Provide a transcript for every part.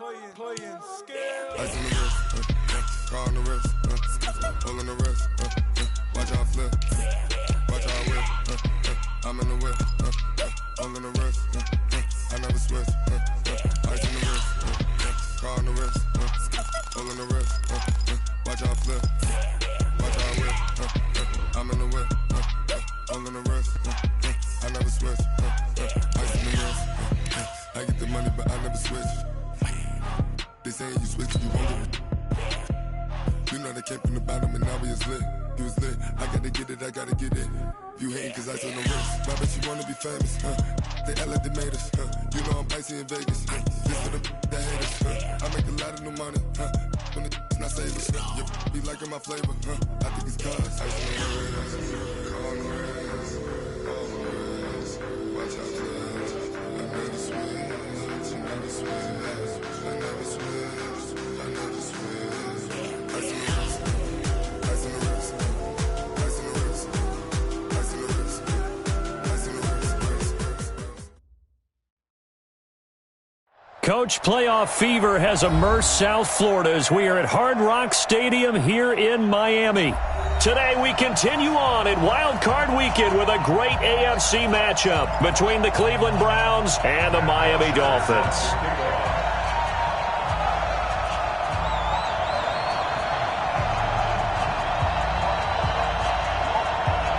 Playing skill. Ice on the wrist, car on the wrist, hole in the wrist, watch how I flip, watch how I whip, I'm in the whip, hole in the wrist, I never switch, ice on the wrist, car on the wrist, hole in the wrist, watch how I flip, watch how I whip, I'm in the whip, hole in the wrist, I never switch, ice on the wrist, I get the money but I never switch. They saying you switch, you won't get it. You know they came from the bottom and now we is lit. You was lit, I gotta get it, I gotta get it. You hating cause ice on the wrist. Why bet you wanna be famous, They act like they made us, You know I'm icy in Vegas, This for the that hate us, I make a lot of new money, When the not save us, be liking my flavor, I think it's cause ice on the wrist, on the wrist, on the wrist. Watch out, cuz I never switch, you never switch. I never switch, I never switch. Ice on the wrist, ice on the wrist, ice on the wrist, ice on the wrist, ice on the wrist. Coach, playoff fever has immersed South Florida as we are at Hard Rock Stadium here in Miami. Today we continue on in Wild Card Weekend with a great AFC matchup between the Cleveland Browns and the Miami Dolphins.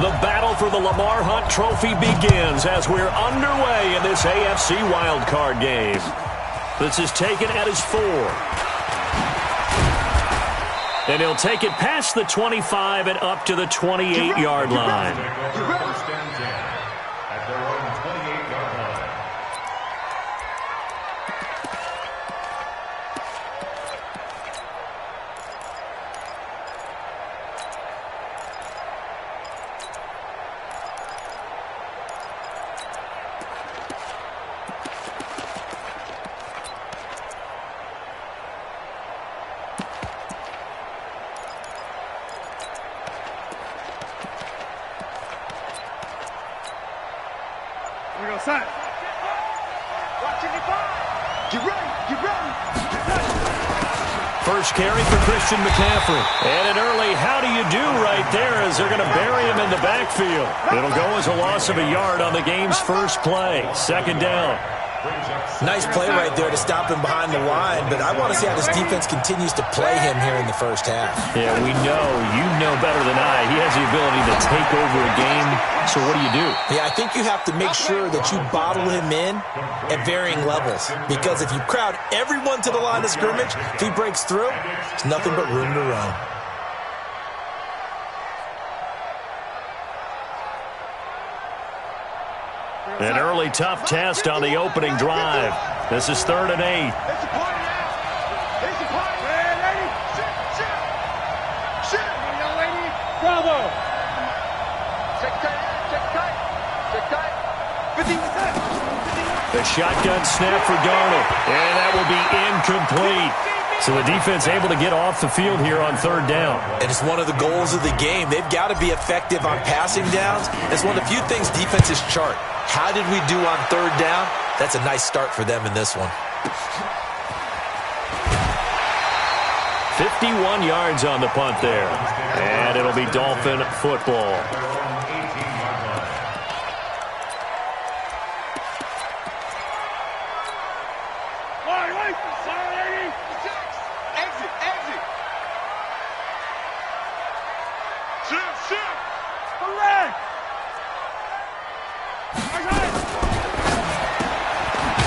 The battle for the Lamar Hunt Trophy begins as we're underway in this AFC wildcard game. This is taken at his 4. And he'll take it past the 25 and up to the 28-yard line. First and 10 at their own 28-yard line. First carry for Christian McCaffrey. And an early how do you do right there as they're going to bury him in the backfield. It'll go as a loss of a yard on the game's first play. Second down. Nice play right there to stop him behind the line, but I want to see how this defense continues to play him here in the first half. Yeah, we know. You know better than I. He has the ability to take over a game. So what do? Yeah, I think you have to make sure that you bottle him in at varying levels, because if you crowd everyone to the line of scrimmage, if he breaks through, there's nothing but room to run. An early tough test on the opening drive. This is 3rd and 8. Bravo! The shotgun snap for Darnold, and that will be incomplete. So the defense able to get off the field here on 3rd down. And it's one of the goals of the game. They've got to be effective on passing downs. It's one of the few things defenses chart. How did we do on 3rd down? That's a nice start for them in this one. 51 yards on the punt there. And it'll be Dolphin football.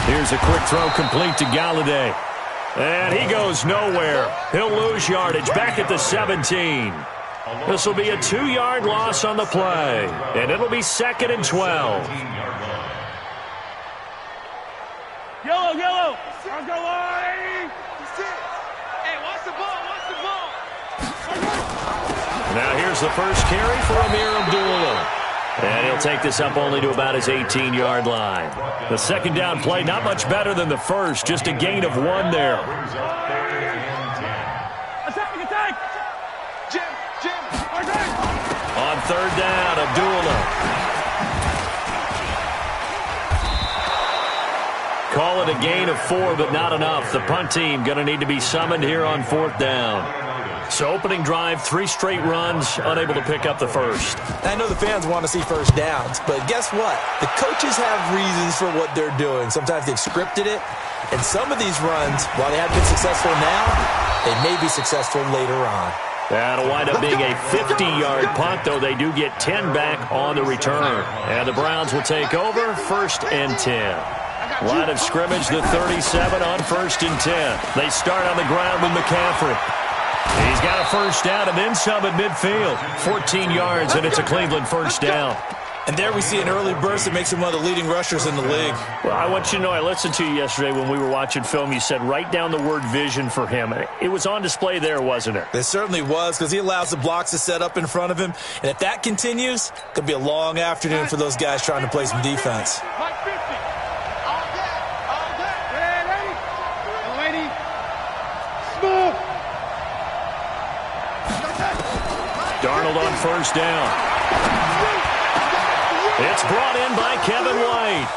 Here's a quick throw complete to Galladay. And he goes nowhere. He'll lose yardage back at the 17. This will be a 2-yard loss on the play. And it'll be 2nd and 12. Yellow. Let's go, Hey, watch the ball. Now here's the first carry for Amir Abdullah. And he'll take this up only to about his 18-yard line. The second down play, not much better than the first, just a gain of 1 there. Attack! Jim! On 3rd down, Abdullah. Call it a gain of 4, but not enough. The punt team going to need to be summoned here on 4th down. So opening drive, 3 straight runs, unable to pick up the first. I know the fans want to see first downs, but guess what? The coaches have reasons for what they're doing. Sometimes they've scripted it, and some of these runs, while they have been successful now, they may be successful later on. That'll wind up being a 50-yard punt, though they do get 10 back on the return. And the Browns will take over, 1st and 10. Line of scrimmage, the 37 on 1st and 10. They start on the ground with McCaffrey. He's got a first down and then some at midfield. 14 yards, and it's a Cleveland first down. And there we see an early burst that makes him one of the leading rushers in the league. Well, I want you to know, I listened to you yesterday when we were watching film. You said write down the word vision for him. It was on display there, wasn't it? It certainly was, because he allows the blocks to set up in front of him. And if that continues, it could be a long afternoon for those guys trying to play some defense. Darnold on first down. It's brought in by Kevin White.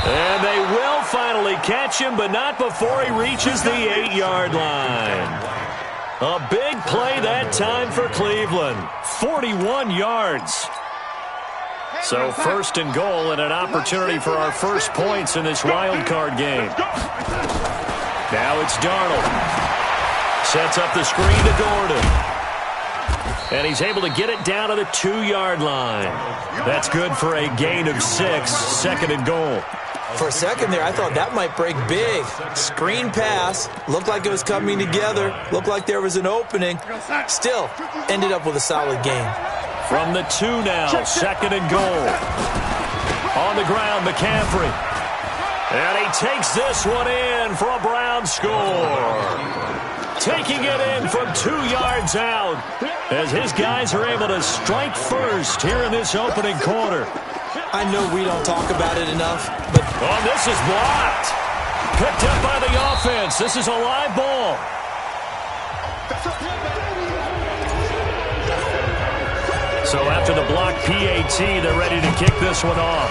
And they will finally catch him, but not before he reaches the 8-yard line. A big play that time for Cleveland. 41 yards. So 1st and goal and an opportunity for our first points in this wild card game. Now it's Darnold. Sets up the screen to Gordon. And he's able to get it down to the 2-yard line. That's good for a gain of 6, 2nd and goal. For a second there, I thought that might break big. Screen pass, looked like it was coming together, looked like there was an opening. Still, ended up with a solid gain. From the 2 now, 2nd and goal. On the ground, McCaffrey. And he takes this one in for a Brown score. Taking it in from 2 yards out as his guys are able to strike first here in this opening quarter. I know we don't talk about it enough, but... Oh, this is blocked. Picked up by the offense. This is a live ball. So after the block PAT, they're ready to kick this one off.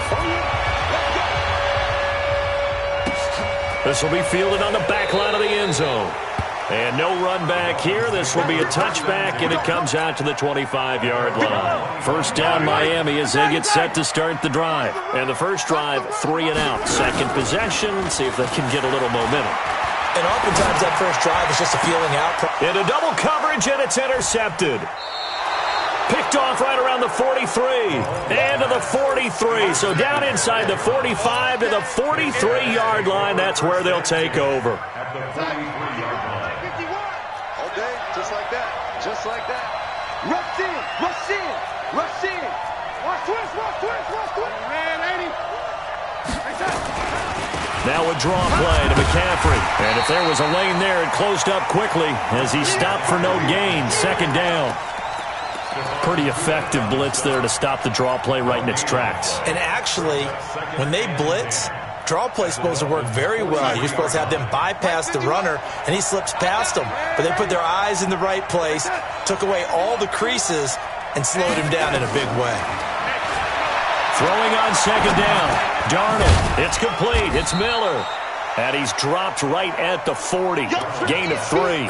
This will be fielded on the back line of the end zone. And no run back here. This will be a touchback, and it comes out to the 25-yard line. First down, Miami, as they get set to start the drive. And the first drive, 3 and out. Second possession, see if they can get a little momentum. And oftentimes that first drive is just a feeling out. Into double coverage, and it's intercepted. Picked off right around the 43. And to the 43. So down inside the 45 to the 43-yard line. That's where they'll take over. At the 43-yard line. Just like that. Just like that. Rush in. Rush in. Rush in. Watch twist. Watch twist. Watch twist. Man, 80. Now a draw play to McCaffrey. And if there was a lane there, it closed up quickly as he stopped for no gain. 2nd down. Pretty effective blitz there to stop the draw play right in its tracks. And actually, when they blitz, draw play's supposed to work very well. You're supposed to have them bypass the runner, and he slips past them. But they put their eyes in the right place, took away all the creases, and slowed him down in a big way. Throwing on 2nd down. Darnold. It's complete. It's Miller. And he's dropped right at the 40. Gain of 3.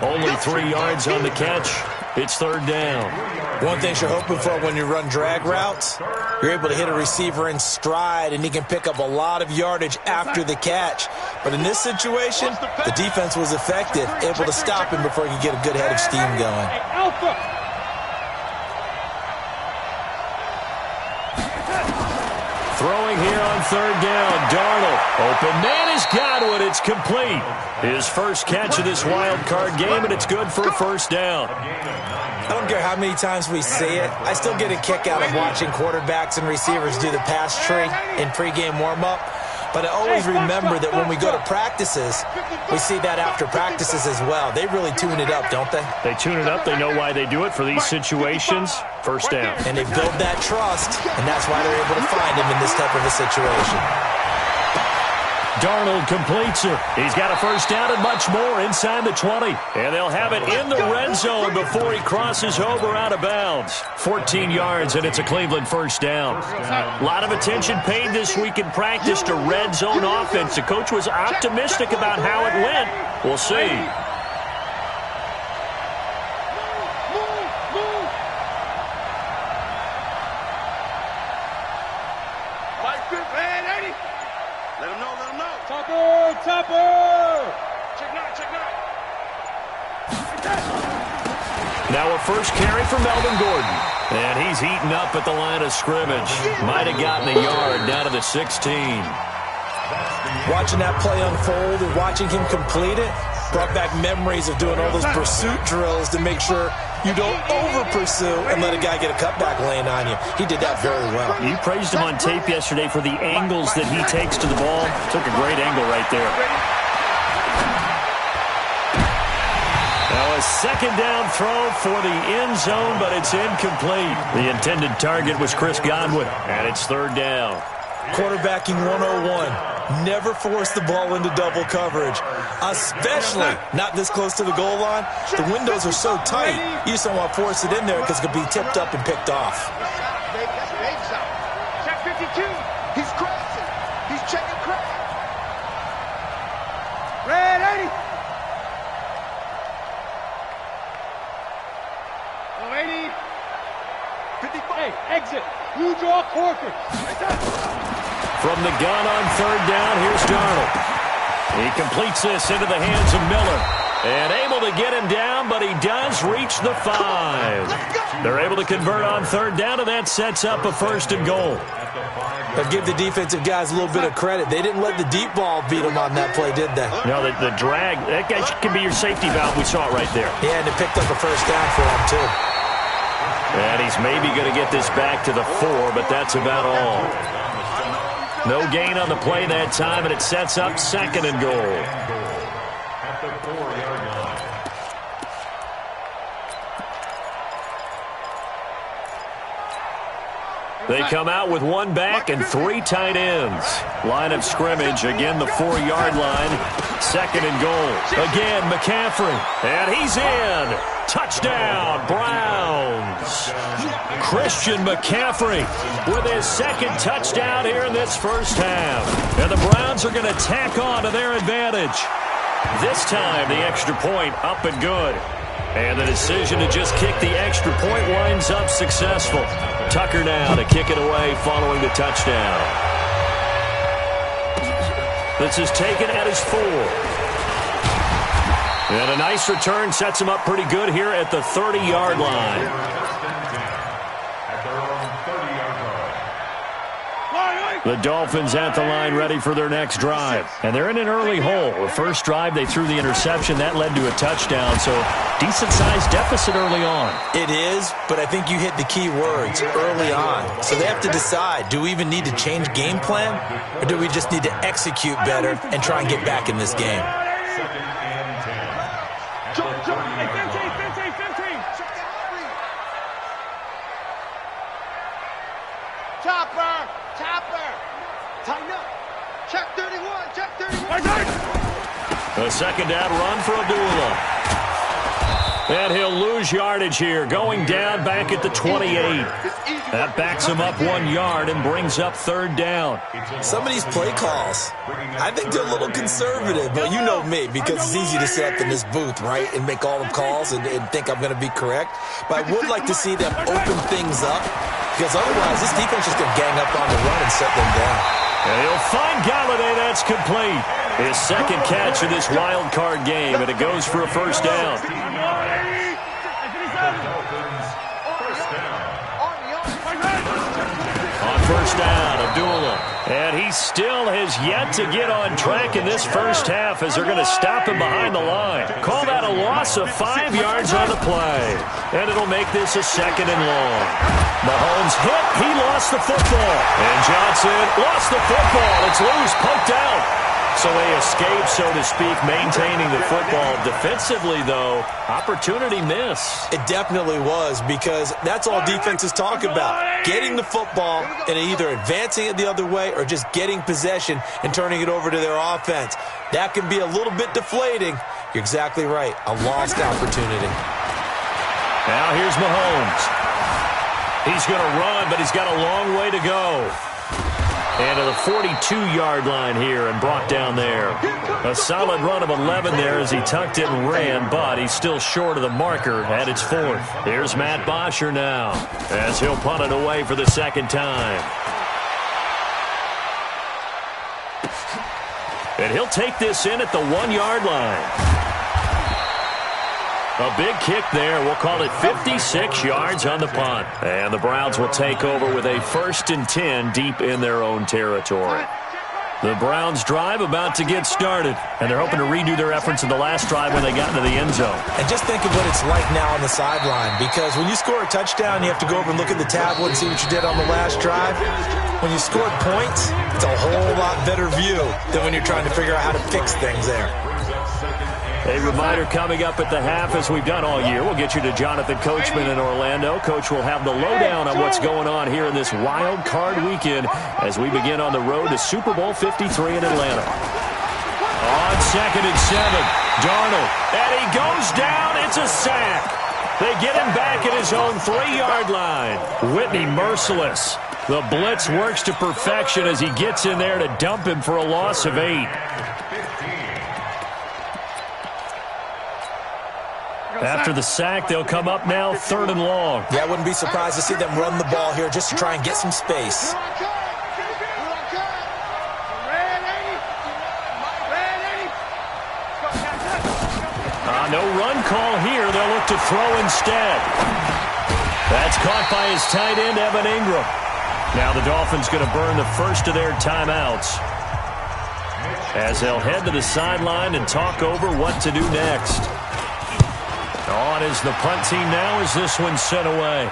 Only 3 yards on the catch. It's 3rd down. One thing you're hoping for when you run drag routes, you're able to hit a receiver in stride, and he can pick up a lot of yardage after the catch. But in this situation, the defense was effective, able to stop him before he could get a good head of steam going. Throwing here on 3rd down. Darnold. Open man is Godwin. It's complete. His first catch of this wild card game, and it's good for a 1st down. I don't care how many times we see it. I still get a kick out of watching quarterbacks and receivers do the pass tree in pregame warm-up. But I always remember that when we go to practices, we see that after practices as well. They really tune it up, don't they? They tune it up. They know why they do it for these situations. 1st down. And they build that trust, and that's why they're able to find him in this type of a situation. Darnold completes it. He's got a first down and much more inside the 20. And they'll have it in the red zone before he crosses over out of bounds. 14 yards, and it's a Cleveland first down. A lot of attention paid this week in practice to red zone offense. The coach was optimistic about how it went. We'll see. Now a first carry for Melvin Gordon. And he's heating up at the line of scrimmage. Might have gotten a yard down to the 16. Watching that play unfold and watching him complete it brought back memories of doing all those pursuit drills to make sure you don't over-pursue and let a guy get a cutback lane on you. He did that very well. You praised him on tape yesterday for the angles that he takes to the ball. Took a great angle right there. Now a second down throw for the end zone, but it's incomplete. The intended target was Chris Godwin, and it's third down. Quarterbacking 101. Never force the ball into double coverage, especially not this close to the goal line. The windows are so tight, you just don't want to force it in there because it could be tipped up and picked off. Check 52. He's crossing. He's checking crack. Red 80. 80. 55. Hey, exit. You draw Corcoran. From the gun on third down, here's Darnold. He completes this into the hands of Miller. And able to get him down, but he does reach the 5. They're able to convert on third down, and that sets up a first and goal. But give the defensive guys a little bit of credit. They didn't let the deep ball beat them on that play, did they? No, the drag, that guy can be your safety valve. We saw it right there. Yeah, and it picked up a first down for him, too. And he's maybe going to get this back to the 4, but that's about all. No gain on the play that time, and it sets up second and goal. At the 4-yard line. They come out with one back and 3 tight ends. Line of scrimmage, again the 4-yard line. Second and goal. Again, McCaffrey. And he's in. Touchdown, Browns. Christian McCaffrey with his second touchdown here in this first half. And the Browns are going to tack on to their advantage. This time, the extra point up and good. And the decision to just kick the extra point winds up successful. Tucker now to kick it away following the touchdown. This is taken at his 4. And a nice return sets him up pretty good here at the 30-yard line. The Dolphins at the line ready for their next drive. And they're in an early hole. The first drive, they threw the interception. That led to a touchdown, so decent-sized deficit early on. It is, but I think you hit the key words, early on. So they have to decide, do we even need to change game plan, or do we just need to execute better and try and get back in this game? A second down run for Abdullah. And he'll lose yardage here, going down back at the 28. That backs him up 1 yard and brings up third down. Some of these play calls, I think they're a little conservative, but you know me, because it's easy to sit up in this booth, right, and make all the calls and think I'm going to be correct. But I would like to see them open things up, because otherwise this defense is going to gang up on the run and set them down. And he'll find Galladay. That's complete. His second catch of this wild card game, and it goes for a first down. On first down, Abdullah. And he still has yet to get on track in this first half as they're going to stop him behind the line. Call that a loss of 5 yards on the play. And it'll make this a second and long. Mahomes hit. He lost the football. And Johnson lost the football. It's loose, poked out. So they escape, so to speak, maintaining the football. Defensively, though, opportunity miss. It definitely was, because that's all defenses talk about. Getting the football and either advancing it the other way or just getting possession and turning it over to their offense. That can be a little bit deflating. You're exactly right. A lost opportunity. Now here's Mahomes. He's going to run, but he's got a long way to go. And to the 42-yard line here and brought down there. A solid run of 11 there as he tucked it and ran, but he's still short of the marker at its 4th. Here's Matt Bosher now as he'll punt it away for the second time. And he'll take this in at the 1-yard line. A big kick there. We'll call it 56 yards on the punt. And the Browns will take over with a 1st and 10 deep in their own territory. The Browns drive about to get started, and they're hoping to redo their efforts in the last drive when they got into the end zone. And just think of what it's like now on the sideline, because when you score a touchdown, you have to go over and look at the tablet and see what you did on the last drive. When you scored points, it's a whole lot better view than when you're trying to figure out how to fix things there. A reminder coming up at the half, as we've done all year. We'll get you to Jonathan Coachman in Orlando. Coach will have the lowdown on what's going on here in this wild card weekend as we begin on the road to Super Bowl 53 in Atlanta. On 2nd and 7, Darnold, and he goes down. It's a sack. They get him back at his own 3-yard line. Whitney merciless. The blitz works to perfection as he gets in there to dump him for a loss of 8. After the sack, they'll come up now 3rd and long. Yeah, I wouldn't be surprised to see them run the ball here just to try and get some space. No run call here. They'll look to throw instead. That's caught by his tight end, Evan Ingram. Now the Dolphins going to burn the first of their timeouts as they'll head to the sideline and talk over what to do next. On is the punt team now as this one's sent away.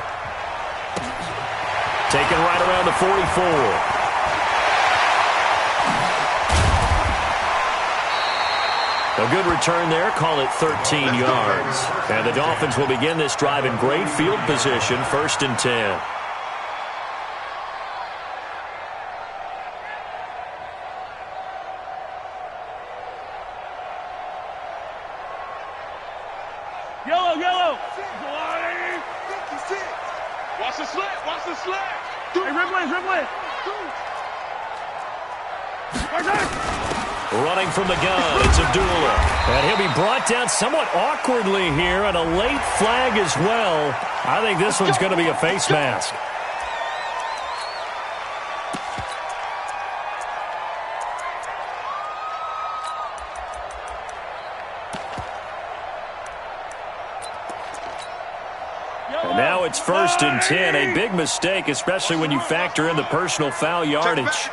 Taken right around the 44. A good return there, call it 13 yards. And the Dolphins will begin this drive in great field position, 1st and 10. Yellow. Watch the slant. Hey, Ripley. Running from the gun, it's Abdullah. And he'll be brought down somewhat awkwardly here, and a late flag as well. I think this one's going to be a face mask. And now it's 1st and 10, a big mistake, especially when you factor in the personal foul yardage.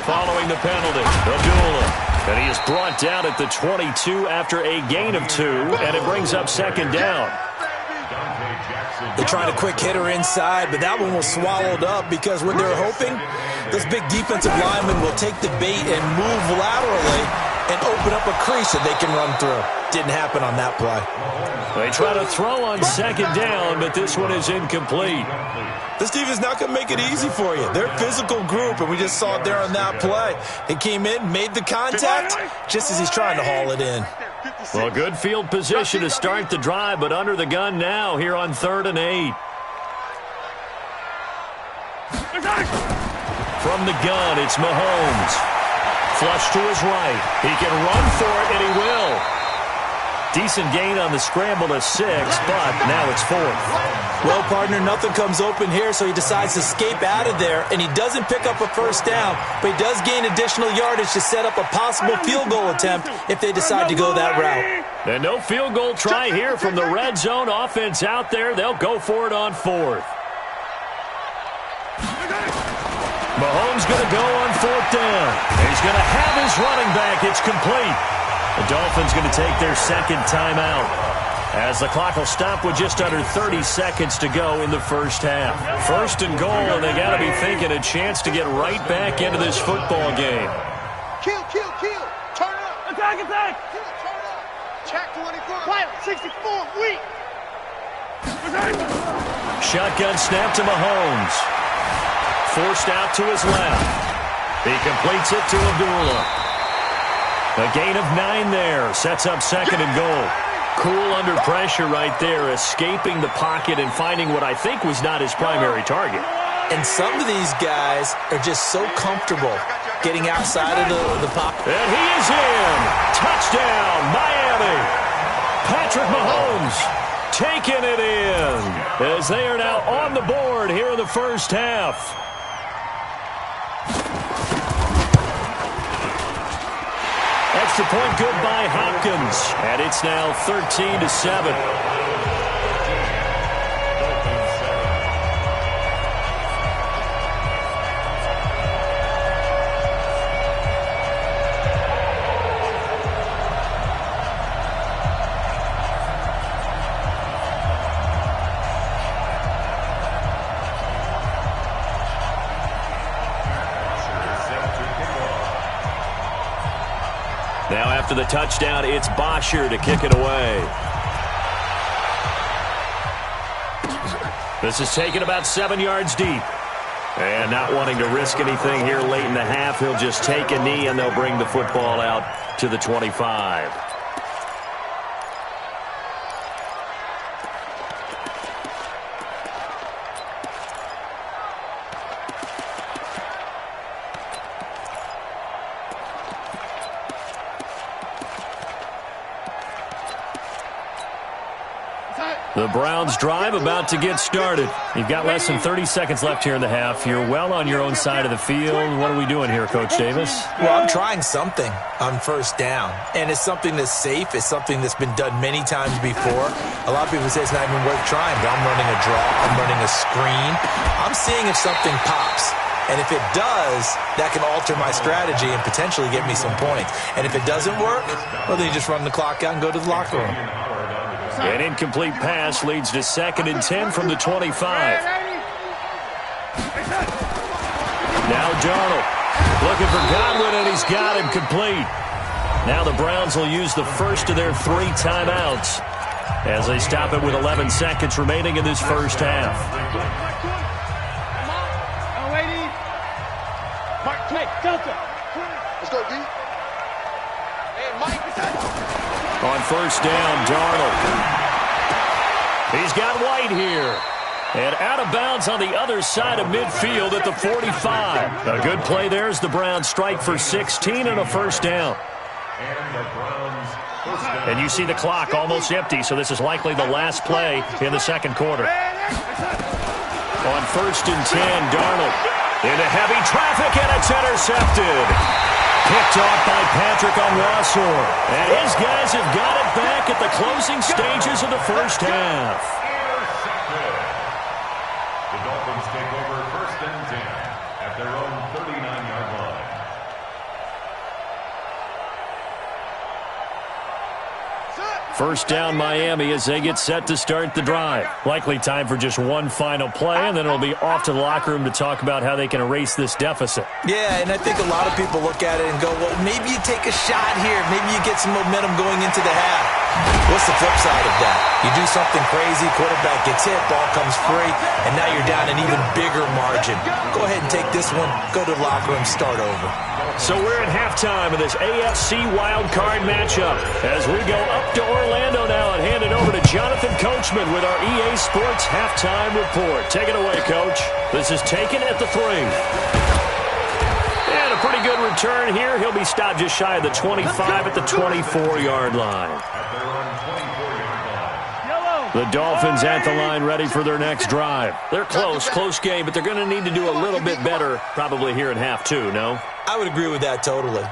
Following the penalty, Abdullah. And he is brought down at the 22 after a gain of 2, and it brings up 2nd down. They tried a quick hitter inside, but that one was swallowed up because when they're hoping, those big defensive linemen will take the bait and move laterally and open up a crease that they can run through. Didn't happen on that play. They try to throw on 2nd down, but this one is incomplete. This defense is not going to make it easy for you. They're a physical group, and we just saw it there on that play. He came in, made the contact, just as he's trying to haul it in. Well, good field position to start the drive, but under the gun now here on 3rd and 8. From the gun, it's Mahomes. Flush to his right. He can run for it, and he will. Decent gain on the scramble to 6, but now it's 4th. Well, partner, nothing comes open here, so he decides to escape out of there, and he doesn't pick up a 1st down, but he does gain additional yardage to set up a possible field goal attempt if they decide to go that route. And no field goal try here from the red zone offense out there. They'll go for it on 4th. Mahomes going to go on 4th down. He's going to have his running back. It's complete. The Dolphins going to take their 2nd timeout. as the clock will stop with just under 30 seconds to go in the first half. First and goal, and they got to be thinking a chance to get right back into this football game. Kill, kill, kill. Turn up. Attack, attack. Kill, turn up. Check 24. Quiet, 64, weak. Shotgun snap to Mahomes. Forced out to his left. He completes it to Abdullah. A gain of 9 there. Sets up second and goal. Cool under pressure right there, escaping the pocket and finding what I think was not his primary target. And some of these guys are just so comfortable getting outside of the pocket. And he is in. Touchdown, Miami. Patrick Mahomes taking it in as they are now on the board here in the first half. Extra point good by Hopkins, and it's now 13-7. Now after the touchdown, it's Bosher to kick it away. This is taken about 7 yards deep. And not wanting to risk anything here late in the half, he'll just take a knee and they'll bring the football out to the 25. The Browns drive about to get started. You've got less than 30 seconds left here in the half. You're well on your own side of the field. What are we doing here, Coach Davis? Well, I'm trying something on first down, and it's something that's safe. It's something that's been done many times before. A lot of people say it's not even worth trying, but I'm running a draw. I'm running a screen. I'm seeing if something pops. And if it does, that can alter my strategy and potentially get me some points. And if it doesn't work, well, then you just run the clock out and go to the locker room. An incomplete pass leads to 2nd and 10 from the 25. Now Darnold looking for Godwin, and he's got him complete. Now the Browns will use the first of their 3 timeouts as they stop it with 11 seconds remaining in this first half. Let's go, D. And Mike. On first down, Darnold. He's got White here. And out of bounds on the other side of midfield at the 45. A good play there as the Browns strike for 16 and a first down. And you see the clock almost empty, so this is likely the last play in the second quarter. On first and 10, Darnold into heavy traffic, and it's intercepted. Picked off by Patrick Onwuasor. And his guys have got it back at the closing stages of the first half. Intercepted. The Dolphins take over first and 10 at their own 39-yard line. First down Miami as they get set to start the drive. Likely time for just one final play, and then it'll be off to the locker room to talk about how they can erase this deficit. Yeah, and I think a lot of people look at it and go, well, maybe you take a shot here. Maybe you get some momentum going into the half. What's the flip side of that? You do something crazy, quarterback gets hit, ball comes free, and now you're down an even bigger margin. Go ahead and take this one, go to the locker room, start over. So we're at halftime of this AFC wildcard matchup as we go up to Orlando now and hand it over to Jonathan Coachman with our EA Sports Halftime Report. Take it away, Coach. This is taken at the 3. And a pretty good return here. He'll be stopped just shy of the 25 at the 24-yard line. The Dolphins at the line ready for their next drive. They're close game, but they're going to need to do a little bit better probably here in half 2, no? I would agree with that totally.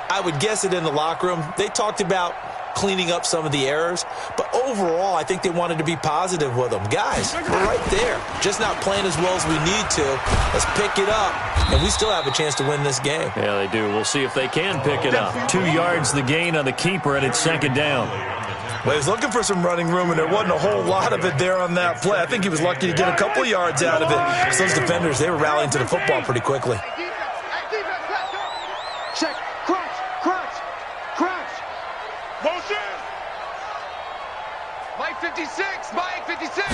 I would guess it in the locker room. They talked about cleaning up some of the errors, but overall, I think they wanted to be positive with them. Guys, we're right there. Just not playing as well as we need to. Let's pick it up, and we still have a chance to win this game. Yeah, they do. We'll see if they can pick it up. 2 yards the gain on the keeper, and it's second down. Well, he was looking for some running room, and there wasn't a whole lot of it there on that play. I think he was lucky to get a couple yards out of it, because those defenders, they were rallying to the football pretty quickly. Check. Crunch. Crunch. Crunch. Motion. Mike 56. Mike 56.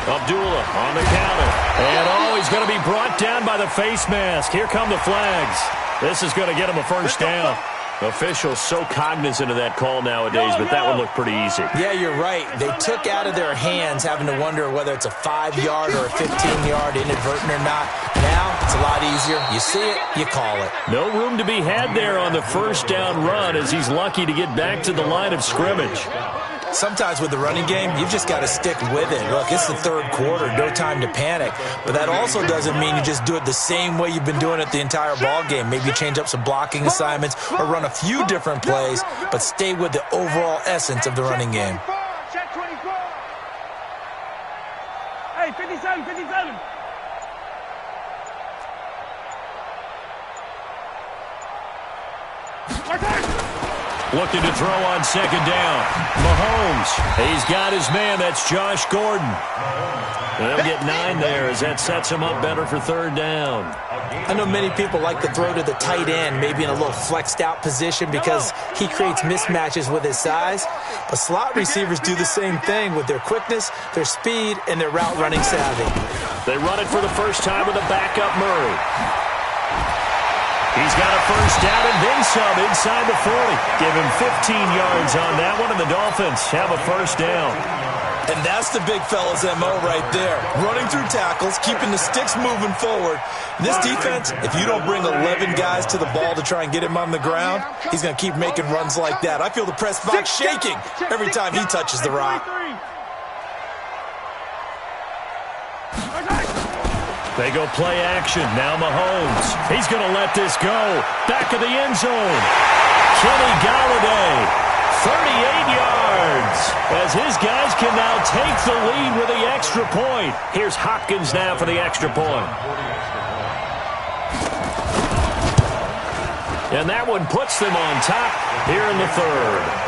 Abdullah on the counter. And, he's going to be brought down by the face mask. Here come the flags. This is going to get him a first down. Officials so cognizant of that call nowadays, but that one looked pretty easy. Yeah, you're right. They took out of their hands having to wonder whether it's a 5-yard or a 15-yard inadvertent or not. Now, it's a lot easier. You see it, you call it. No room to be had there on the first down run as he's lucky to get back to the line of scrimmage. Sometimes with the running game, you've just got to stick with it. Look, it's the third quarter, no time to panic. But that also doesn't mean you just do it the same way you've been doing it the entire ball game. Maybe change up some blocking assignments or run a few different plays, but stay with the overall essence of the running game. Check 24. Hey, 57, 57. Looking to throw on second down. Mahomes. He's got his man. That's Josh Gordon. They'll get 9 there as that sets him up better for third down. I know many people like to throw to the tight end, maybe in a little flexed out position because he creates mismatches with his size. But slot receivers do the same thing with their quickness, their speed, and their route running savvy. They run it for the first time with a backup Murray. He's got a first down and then some inside the 40. Give him 15 yards on that one, and the Dolphins have a first down. And that's the big fella's MO right there. Running through tackles, keeping the sticks moving forward. This defense, if you don't bring 11 guys to the ball to try and get him on the ground, he's going to keep making runs like that. I feel the press box shaking every time he touches the rock. They go play action. Now Mahomes. He's going to let this go. Back of the end zone. Kenny Golladay, 38 yards. As his guys can now take the lead with the extra point. Here's Hopkins now for the extra point. And that one puts them on top here in the third.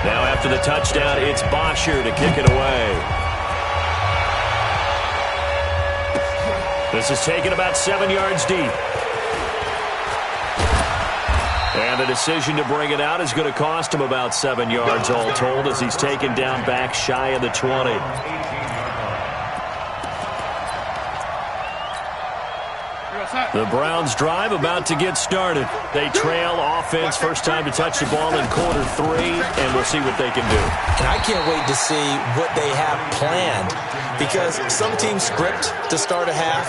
Now after the touchdown, it's Bosher to kick it away. This is taken about 7 yards deep. And the decision to bring it out is going to cost him about 7 yards all told as he's taken down back shy of the 20. The Browns drive about to get started. They trail offense, first time to touch the ball in quarter 3, and we'll see what they can do. And I can't wait to see what they have planned because some teams script to start a half.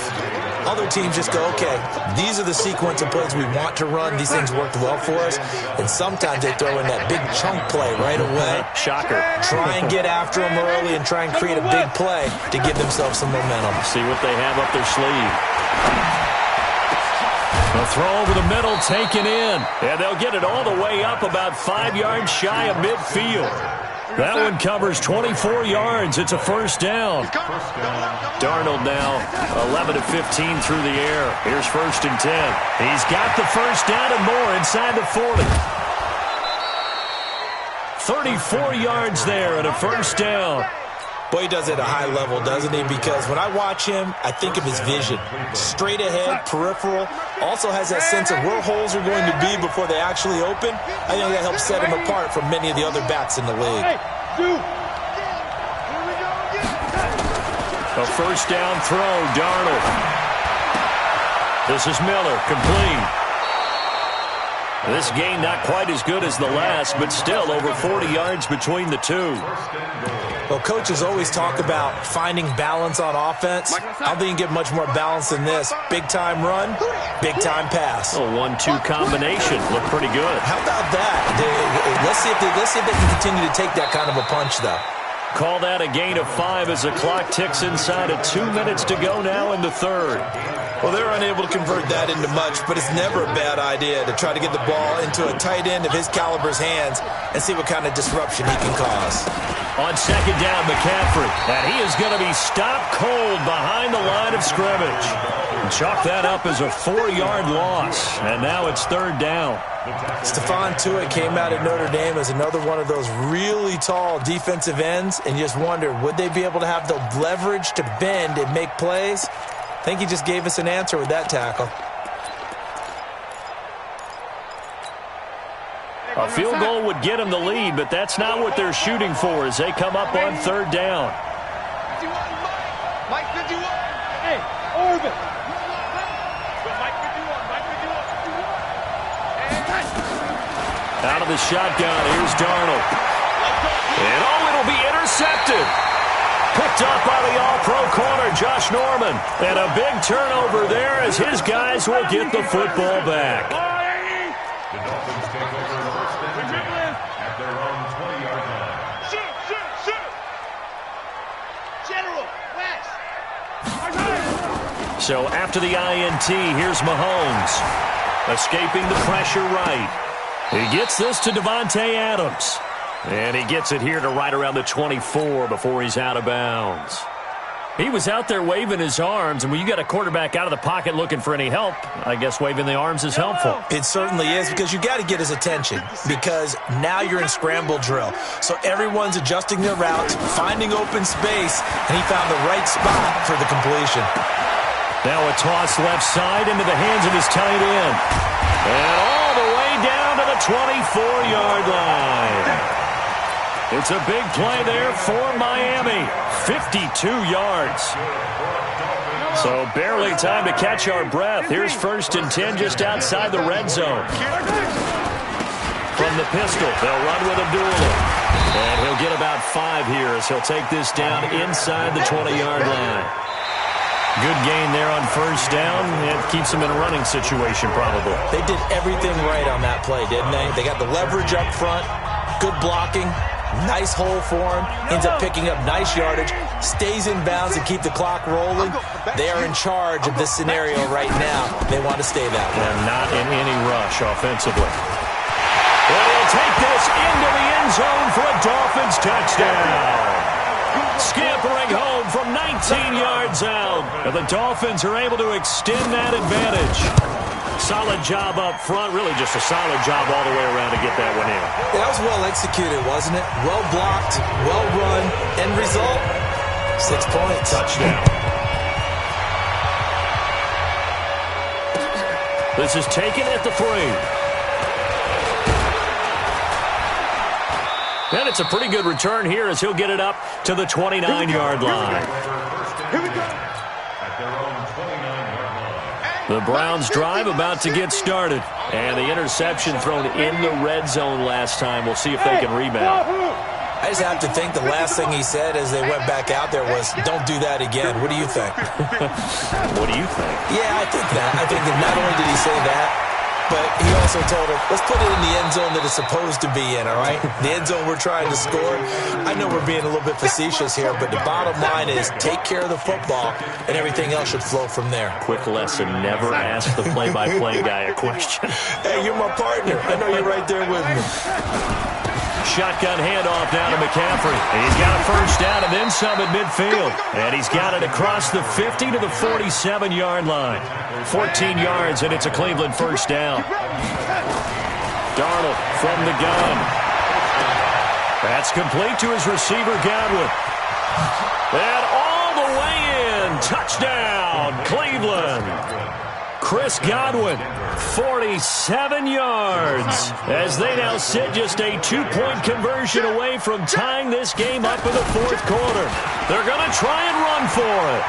Other teams just go, okay, these are the sequence of plays we want to run. These things worked well for us. And sometimes they throw in that big chunk play right away. Shocker. Try and get after them early and try and create a big play to give themselves some momentum. See what they have up their sleeve. A throw over the middle, taken in. And they'll get it all the way up about 5 yards shy of midfield. That one covers 24 yards. It's a first down. Darnold now 11 of 15 through the air. Here's first and 10. He's got the first down and more inside the 40. 34 yards there and a first down. Boy, he does it at a high level, doesn't he? Because when I watch him, I think of his vision. Straight ahead, peripheral. Also has that sense of where holes are going to be before they actually open. I think that helps set him apart from many of the other backs in the league. A first down throw, Darnold. This is Miller, complete. This game not quite as good as the last, but still over 40 yards between the two. Well, coaches always talk about finding balance on offense. I don't think you can get much more balance than this. Big-time run, big-time pass. A 1-2 combination. Looked pretty good. How about that? Let's see if they can continue to take that kind of a punch, though. Call that a gain of 5 as the clock ticks inside of 2 minutes to go now in the third. Well, they're unable to convert that into much, but it's never a bad idea to try to get the ball into a tight end of his caliber's hands and see what kind of disruption he can cause. On second down, McCaffrey, and he is going to be stopped cold behind the line of scrimmage. Chalk that up as a 4-yard loss, and now it's third down. Stephon Tuitt came out of Notre Dame as another one of those really tall defensive ends, and just wondered, would they be able to have the leverage to bend and make plays? I think he just gave us an answer with that tackle. A field goal would get them the lead, but that's not what they're shooting for as they come up on third down. Mike 51. Hey, Orbit. Mike 51. Out of the shotgun, here's Darnold. And it'll be intercepted. Picked up by the all-pro corner, Josh Norman. And a big turnover there as his guys will get the football back. The Dolphins take over first and 10 at their own 20-yard line. Shoot! General, West. So after the INT, here's Mahomes. Escaping the pressure right. He gets this to Devontae Adams. And he gets it here to right around the 24 before he's out of bounds. He was out there waving his arms, and when you got a quarterback out of the pocket looking for any help, I guess waving the arms is helpful. It certainly is, because you got to get his attention, because now you're in scramble drill. So everyone's adjusting their routes, finding open space, and he found the right spot for the completion. Now a toss left side into the hands of his tight end. And all the way down to the 24-yard line. It's a big play there for Miami. 52 yards. So barely time to catch our breath. Here's first and 10 just outside the red zone. From the pistol, they'll run with Abdullah. And he'll get about 5 here as he'll take this down inside the 20-yard line. Good gain there on first down. It keeps them in a running situation probably. They did everything right on that play, didn't they? They got the leverage up front, good blocking, nice hole for him, ends up picking up nice yardage, stays in bounds and keep the clock rolling. They are in charge of this scenario right now. They want to stay that way. And not in any rush offensively. And he'll take this into the end zone for a Dolphins touchdown. Scampering home from 19 yards out. And the Dolphins are able to extend that advantage. Solid job up front. Really just a solid job all the way around to get that one in. That was well executed, wasn't it? Well blocked, well run. End result, 6 points. Touchdown. This is taken at the 3. And it's a pretty good return here as he'll get it up to the 29-yard line. Here we go. At their own 29-yard line. The Browns drive about to get started. And the interception thrown in the red zone last time. We'll see if they can rebound. I just have to think the last thing he said as they went back out there was, don't do that again. What do you think? What do you think? Yeah, I think that. I think that not only did he say that, but he also told him, let's put it in the end zone that it's supposed to be in, all right? The end zone we're trying to score. I know we're being a little bit facetious here, but the bottom line is take care of the football, and everything else should flow from there. Quick lesson, never ask the play-by-play guy a question. Hey, you're my partner. I know you're right there with me. Shotgun handoff down to McCaffrey. He's got a first down and then some at midfield. And he's got it across the 50 to the 47-yard line. 14 yards, and it's a Cleveland first down. Darnold from the gun. That's complete to his receiver, Godwin. And all the way in. Touchdown, Cleveland. Chris Godwin, 47 yards, as they now sit just a 2-point conversion away from tying this game up in the fourth quarter. They're going to try and run for it.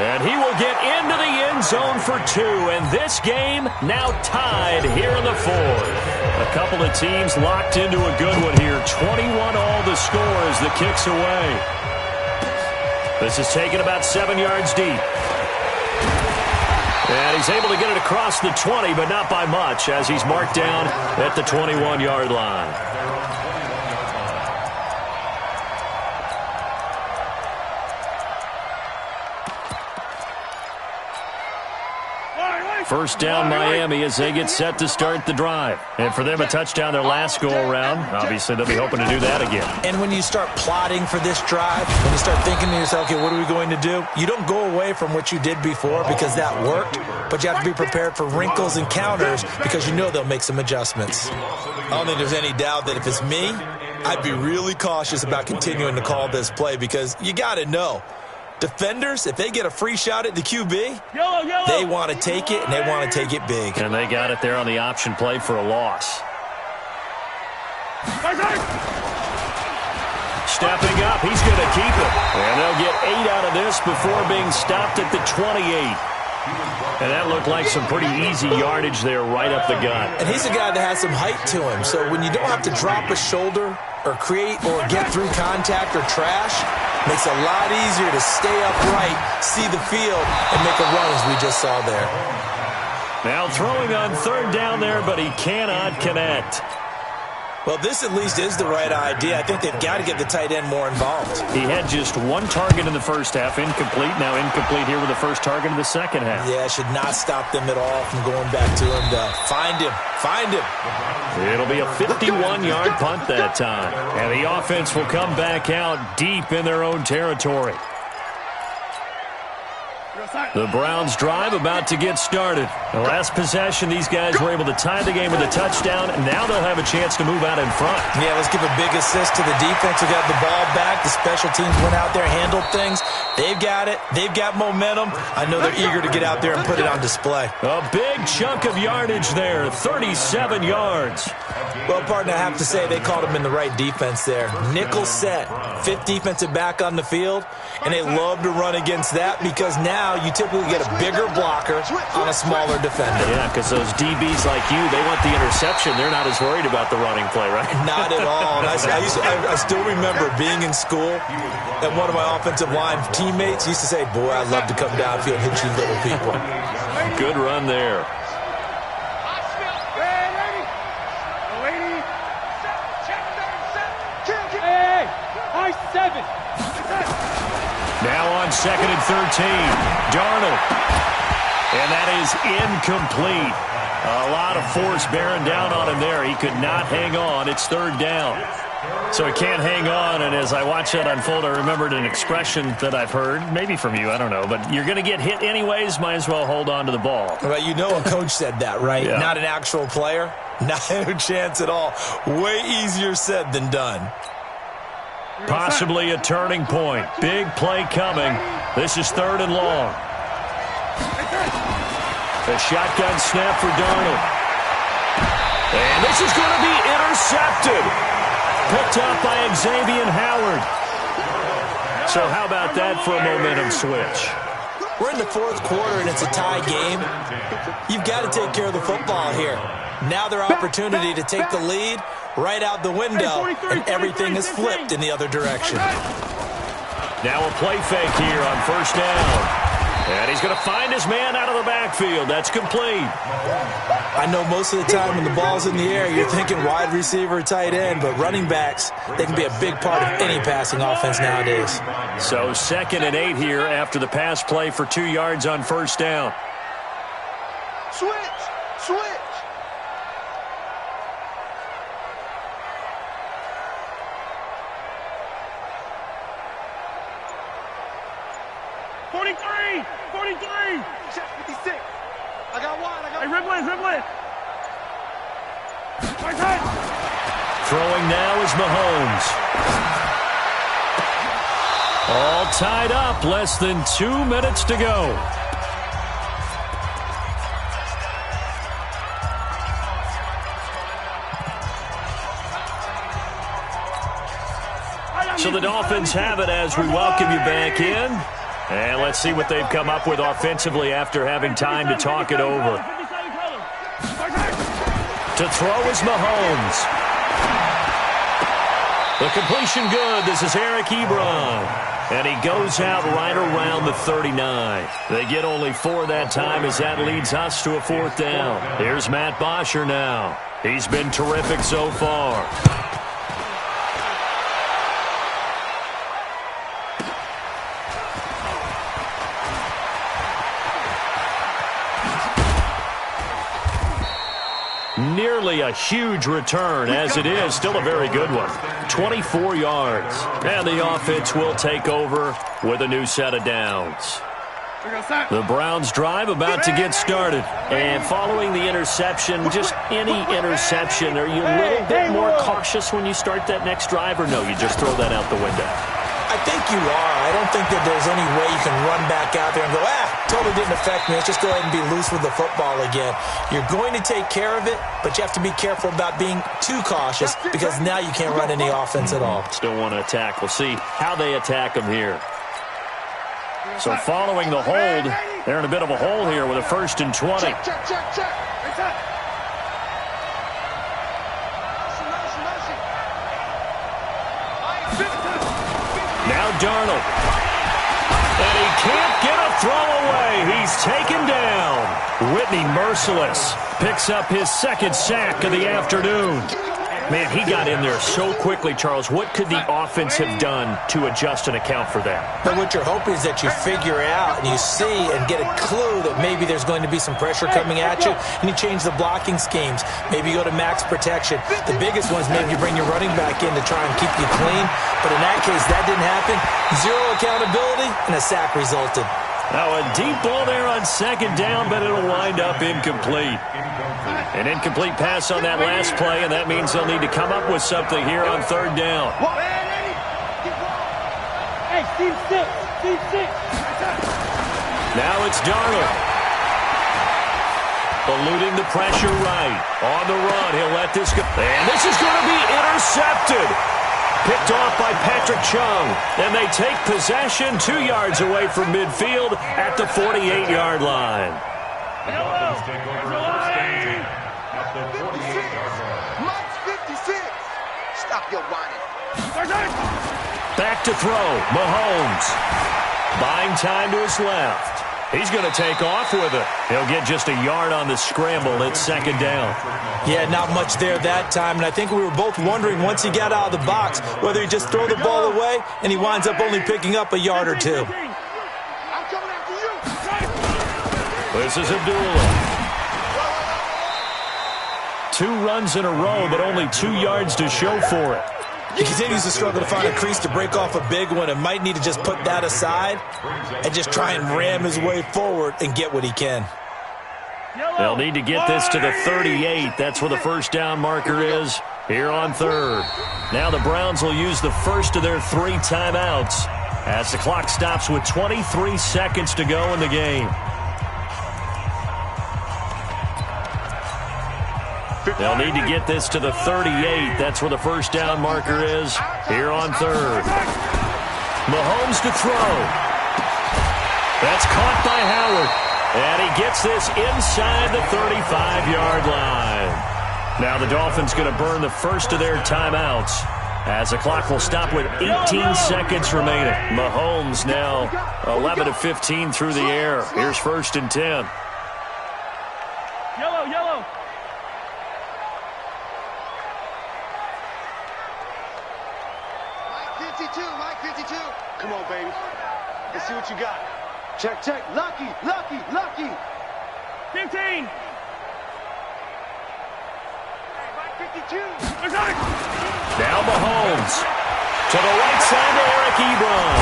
And he will get into the end zone for 2, and this game now tied here in the fourth. A couple of teams locked into a good one here. 21 all the score as the kick's away. This is taken about 7 yards deep. And he's able to get it across the 20, but not by much, as he's marked down at the 21-yard line. First down Miami as they get set to start the drive. And for them, a touchdown their last go-around. Obviously, they'll be hoping to do that again. And when you start plotting for this drive, when you start thinking to yourself, okay, what are we going to do? You don't go away from what you did before because that worked, but you have to be prepared for wrinkles and counters because you know they'll make some adjustments. I don't think there's any doubt that if it's me, I'd be really cautious about continuing to call this play because you got to know. Defenders, if they get a free shot at the QB, they want to take it, and they want to take it big. And they got it there on the option play for a loss. Stepping up, he's going to keep it. And they'll get 8 out of this before being stopped at the 28. And that looked like some pretty easy yardage there right up the gut. And he's a guy that has some height to him, so when you don't have to drop a shoulder or create or get through contact or trash, makes it a lot easier to stay upright, see the field, and make a run as we just saw there. Now throwing on third down there, but he cannot connect. Well, this at least is the right idea. I think they've got to get the tight end more involved. He had just one target in the first half, incomplete. Now incomplete here with the first target in the second half. Yeah, it should not stop them at all from going back to him to find him. Find him. It'll be a 51-yard punt that time. And the offense will come back out deep in their own territory. The Browns drive about to get started. The last possession, these guys were able to tie the game with a touchdown, and now they'll have a chance to move out in front. Yeah, let's give a big assist to the defense who got the ball back. The special teams went out there, handled things. They've got it. They've got momentum. I know they're eager to get out there and put it on display. A big chunk of yardage there, 37 yards. Well, partner, I have to say they called him in the right defense there. Nickel set, 5th defensive back on the field, and they love to run against that because now you typically get a bigger blocker on a smaller defender. Yeah, because those DBs like you, they want the interception. They're not as worried about the running play, right? Not at all. And I still remember being in school, and one of my offensive line teammates used to say, boy, I'd love to come downfield and hit you little people. Good run there. Now on 2nd and 13, Darnold. And that is incomplete. A lot of force bearing down on him there. He could not hang on. It's 3rd down. So he can't hang on, and as I watch that unfold, I remembered an expression that I've heard, maybe from you, I don't know, but you're going to get hit anyways, might as well hold on to the ball. Well, you know a coach said that, right? Yeah. Not an actual player. Not a chance at all. Way easier said than done. Possibly a turning point. Big play coming. This is 3rd and long. A shotgun snap for Darnold. And this is going to be intercepted. Picked up by Xavier Howard. So how about that for a momentum switch? We're in the 4th quarter, and it's a tie game. You've got to take care of the football here. Now their opportunity to take the lead right out the window, and everything is flipped in the other direction. Now a play fake here on 1st down. And he's going to find his man out of the backfield. That's complete. I know most of the time when the ball's in the air, you're thinking wide receiver, tight end, but running backs, they can be a big part of any passing offense nowadays. So 2nd and 8 here after the pass play for 2 yards on 1st down. Switch! Switch! Check 56. I got wide. Hey, Ribley. Throwing now is Mahomes. All tied up. Less than 2 minutes to go. So the Dolphins have it as we welcome you back in. And let's see what they've come up with offensively after having time to talk it over. To throw is Mahomes. The completion good. This is Eric Ebron. And he goes out right around the 39. They get only 4 that time as that leads us to a 4th down. Here's Matt Bosher now. He's been terrific so far. nearly a huge return. As it is, still a very good one. 24 yards. And the offense will take over with a new set of downs. The Browns drive about to get started. And following the interception, just any interception, are you a little bit more cautious when you start that next drive, or no, you just throw that out the window? I think you are. I don't think that there's any way you can run back out there and go, totally didn't affect me. Let's just go ahead and be loose with the football again. You're going to take care of it, but you have to be careful about being too cautious because now you can't run any offense at all. Still want to attack. We'll see how they attack them here. So following the hold, they're in a bit of a hole here with a 1st and 20. Check. Now Darnold. And he can't get a throw away. He's taken down. Whitney merciless. Picks up his 2nd sack of the afternoon. Man, he got in there so quickly, Charles. What could the offense have done to adjust and account for that? But what you're hoping is that you figure out and you see and get a clue that maybe there's going to be some pressure coming at you, and you change the blocking schemes. Maybe you go to max protection. The biggest one is maybe you bring your running back in to try and keep you clean. But in that case, that didn't happen. 0 accountability, and a sack resulted. Now a deep ball there on 2nd down, but it'll wind up incomplete. An incomplete pass on that last play, and that means they'll need to come up with something here on 3rd down. Hey, Steve 6. Now it's Darnold. Eluding the pressure right. On the run, he'll let this go. And this is going to be intercepted. Picked off by Patrick Chung. And they take possession 2 yards away from midfield at the 48-yard line. The Dolphins take over 1st and 10 at the 48-yard line. Mike's 56. Stop your whining. Back to throw. Mahomes. Buying time to his left. He's going to take off with it. He'll get just a yard on the scramble. It's 2nd down. Yeah, not much there that time. And I think we were both wondering once he got out of the box whether he just throw the ball away and he winds up only picking up a yard or 2. I'm coming after you. This is Abdullah. 2 runs in a row, but only 2 yards to show for it. He continues to struggle to find a crease to break off a big one and might need to just put that aside and just try and ram his way forward and get what he can. They'll need to get this to the 38. That's where the 1st down marker is here on 3rd. Now the Browns will use the first of their 3 timeouts as the clock stops with 23 seconds to go in the game. They'll need to get this to the 38. That's where the 1st down marker is here on 3rd. Mahomes to throw. That's caught by Howard. And he gets this inside the 35-yard line. Now the Dolphins going to burn the first of their timeouts as the clock will stop with 18 seconds remaining. Mahomes now 11 of 15 through the air. Here's 1st and 10. Yellow. Mike 52. Come on, baby. Let's see what you got. Check. Lucky. 15. Mike 52. Now Mahomes to the right side to Eric Ebron.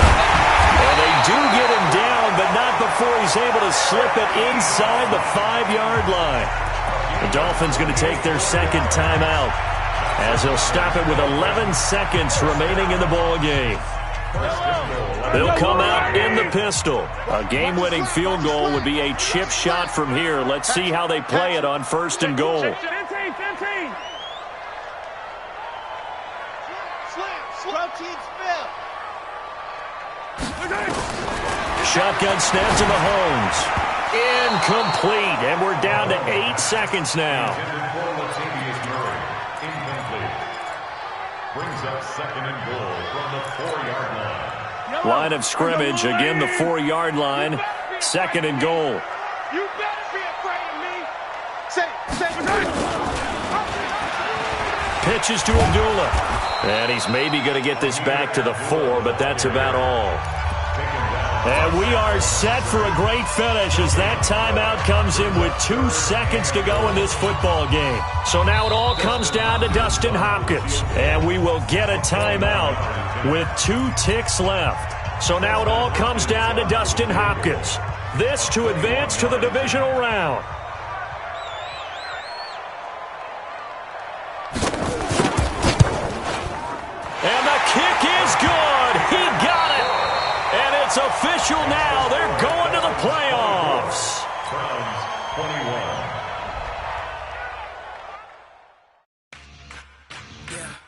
And they do get him down, but not before he's able to slip it inside the 5-yard line. The Dolphins going to take their 2nd timeout as they'll stop it with 11 seconds remaining in the ball game. They'll come out in the pistol. A game-winning field goal would be a chip shot from here. Let's see how they play it on 1st and goal. 15. Shotgun snap to Mahomes. Incomplete, and we're down to 8 seconds now. Brings up 2nd and goal from the 4-yard line. Line of scrimmage, again the 4-yard line. 2nd and goal. You better be afraid of me. Say. Pitches to Abdullah. And he's maybe going to get this back to the 4, but that's about all. And we are set for a great finish as that timeout comes in with 2 seconds to go in this football game. So now it all comes down to Dustin Hopkins. And we will get a timeout with 2 ticks left. So now it all comes down to Dustin Hopkins. This to advance to the divisional round. And the kick is good. He got it. And it's official now. They're going to the playoffs. Browns 21. Yeah.